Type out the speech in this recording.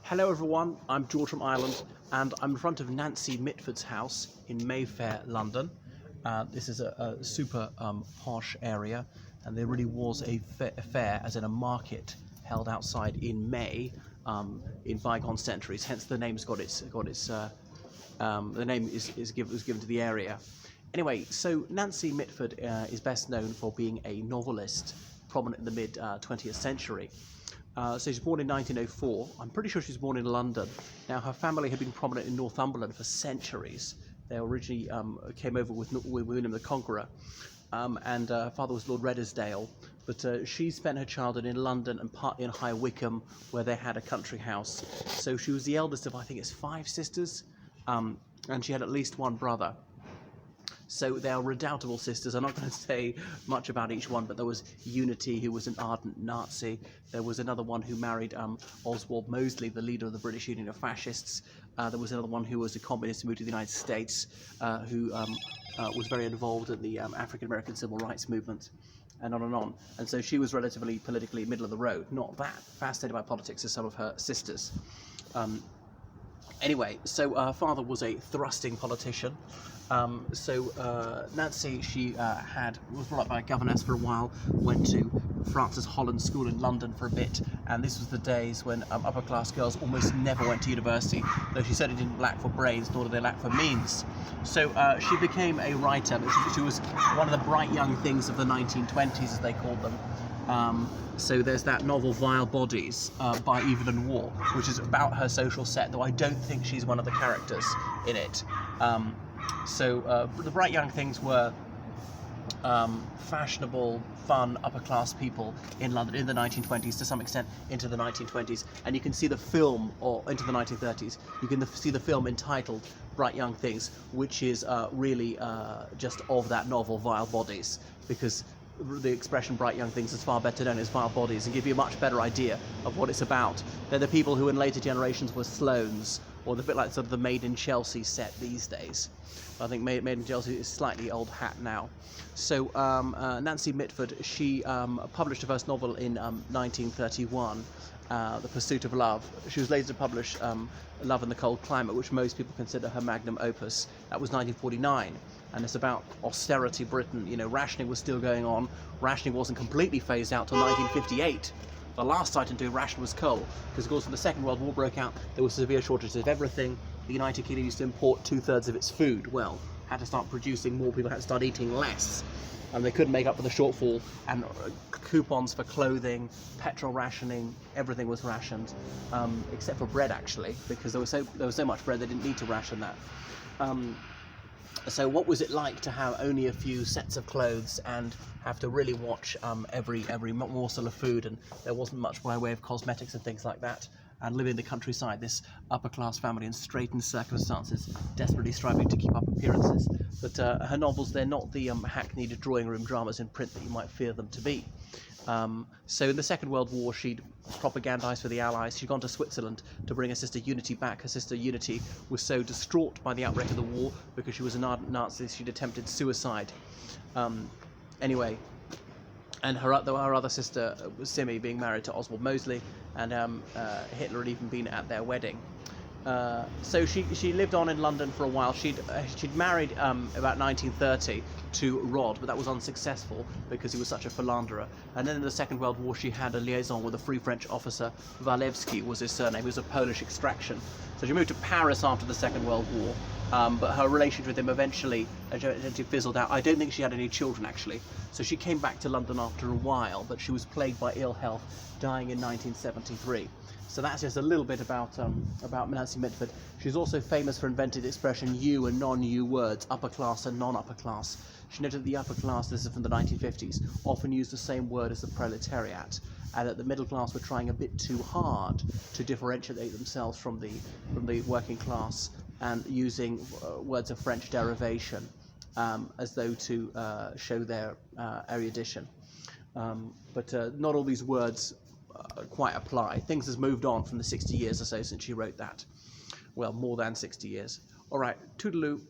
Hello everyone, I'm George from Ireland and I'm in front of Nancy Mitford's house in Mayfair, London. This is a super posh area, and there really was a fair, as in a market, held outside in May in bygone centuries. Hence the name's the name was given to the area. Anyway, so Nancy Mitford is best known for being a novelist prominent in the mid 20th century. So she was born in 1904. I'm pretty sure she was born in London. Now, her family had been prominent in Northumberland for centuries. They originally came over with William the Conqueror, and her father was Lord Reddersdale. But she spent her childhood in London and part in High Wycombe, where they had a country house. So she was the eldest of, I think it's 5 sisters, and she had at least one brother. So they are redoubtable sisters. I'm not going to say much about each one, but there was Unity, who was an ardent Nazi. There was another one who married Oswald Mosley, the leader of the British Union of Fascists. There was another one who was a communist who moved to the United States, who was very involved in the African-American civil rights movement, and on and on. And so she was relatively politically middle of the road, not that fascinated by politics as some of her sisters. Anyway, so her father was a thrusting politician. Nancy, she was brought up by a governess for a while, went to Francis Holland School in London for a bit, and this was the days when upper class girls almost never went to university, though she certainly didn't lack for brains, nor did they lack for means. So she became a writer. She was one of the bright young things of the 1920s, as they called them. So there's that novel Vile Bodies by Evelyn Waugh, which is about her social set, though I don't think she's one of the characters in it. The bright young things were fashionable, fun, upper-class people in London in the 1920s, to some extent into the 1920s, and you can see the film, or into the 1930s, you can see the film entitled Bright Young Things, which is really just of that novel Vile Bodies, because the expression bright young things is far better known as Vile Bodies, and give you a much better idea of what it's about. They're the people who in later generations were Sloanes, or the bit like sort of the Made in Chelsea set these days. I think Made in Chelsea is slightly old hat now. So Nancy Mitford, she published her first novel in 1931, The Pursuit of Love. She was later to publish Love in the Cold Climate, which most people consider her magnum opus. That was 1949. And it's about austerity Britain. You know, rationing was still going on. Rationing wasn't completely phased out till 1958. The last item to ration was coal, because of course when the Second World War broke out, there were severe shortages of everything. The United Kingdom used to import 2/3 of its food. Well, had to start producing more, people had to start eating less. And they couldn't make up for the shortfall, and coupons for clothing, petrol rationing, everything was rationed, except for bread actually, because there was so much bread they didn't need to ration that. So what was it like to have only a few sets of clothes and have to really watch every morsel of food, and there wasn't much by way of cosmetics and things like that, and living in the countryside, this upper class family in straitened circumstances, desperately striving to keep up appearances. But her novels, they're not the hackneyed drawing room dramas in print that you might fear them to be. So in the Second World War, she'd propagandized for the Allies. She'd gone to Switzerland to bring her sister Unity back. Her sister Unity was so distraught by the outbreak of the war, because she was an ardent Nazi, she'd attempted suicide. Anyway, and her other sister was Simi, being married to Oswald Mosley, and Hitler had even been at their wedding. So she lived on in London for a while. She'd married about 1930 to Rod, but that was unsuccessful because he was such a philanderer. And then in the Second World War, she had a liaison with a Free French officer. Walewski was his surname. He was of Polish extraction. So she moved to Paris after the Second World War, but her relationship with him eventually fizzled out. I don't think she had any children, actually. So she came back to London after a while, but she was plagued by ill health, dying in 1973. So that's just a little bit about Nancy Mitford. She's also famous for inventing the expression "you" and non-you words, upper class and non-upper class. She noted that the upper class, this is from the 1950s, often used the same word as the proletariat, and that the middle class were trying a bit too hard to differentiate themselves from the working class, and using words of French derivation as though to show their erudition. But not all these words quite apply. Things has moved on from the 60 years or so since she wrote that. Well, more than 60 years. All right, toodaloo.